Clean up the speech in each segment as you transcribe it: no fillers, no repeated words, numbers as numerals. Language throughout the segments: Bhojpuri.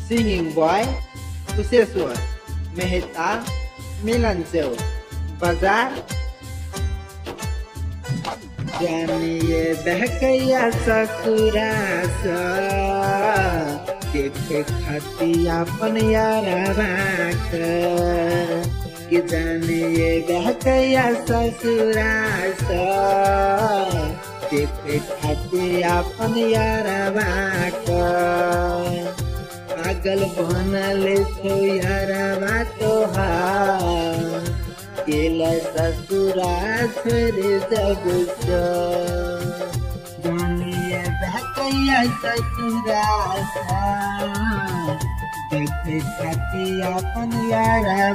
Singing Boy, Kuseswar, Mehta, Milanjo, Bazar. जानिए बहकैया ससुरासा देखे खाती अपन यारा कि जानिए बहकैया ससुरासा देखे खाती अपन यारा पागल बनल छो यारा तोहार केला ससुरा छोड़ जब जानिए बहकैया ससुरा देखे खाती अपन यारा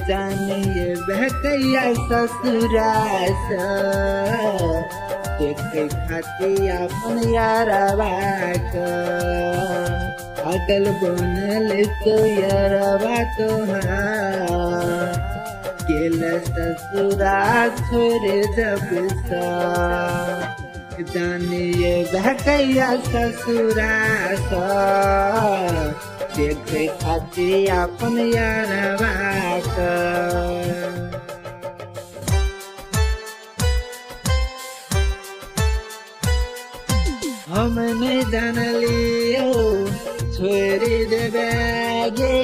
जानिए बहकैया ससुरा देखे खाती अपन यारा पागल बनल तो यारवा तोहार केला ससुरा छोड़ जब जानिए बहकैया ससुरा देखे खाती अपन यारवा हम नहीं जानलियो छोड़ी देवे गे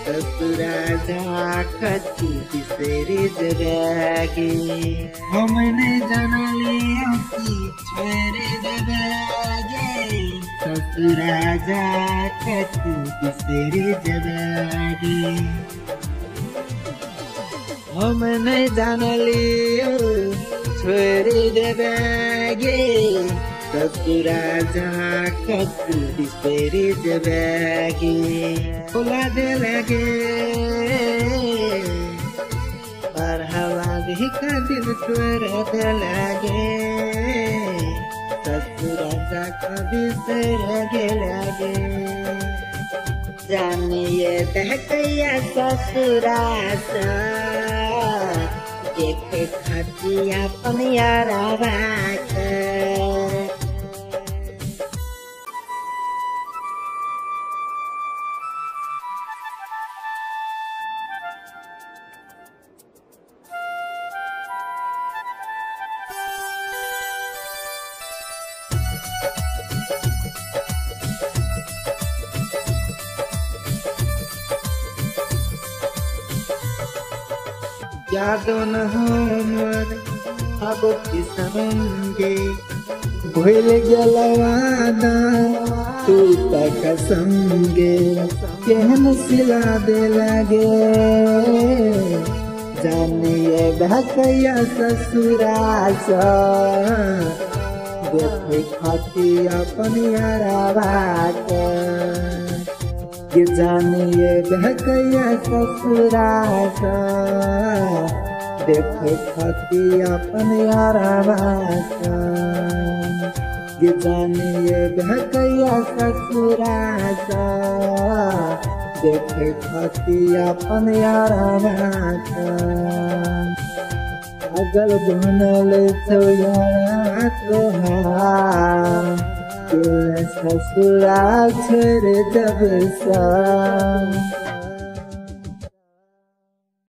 ससुरा जाखती बिसरी देवे गे हम नहीं जानलियो कि छोड़ी देवे गे ससुरा जाखती बिसरी देवे गे हम नहीं जानलियो छोड़ी देवे गे ससुरा जाखती बिसरी देवे बुला दे लगे पर हवा भी का दिल तोड़ दे लगे ससुरा जाखती बिसर लगे जानिए बहकैया ससुरा देखे खाती अपन यारा यादों न हमर अब किसमंगे भूल गलवाना तू तक संगे केहन सिला दे लगे जानिए बहकैया ससुरा देखे खाती अपन यारा जानिए बहकैया ससुरा देखे खाती अपन यारा जानिए बहकैया ससुरा देखे खाती अपन यारा पागल बनल तो यारा तोहार ससुरा छोड़ जब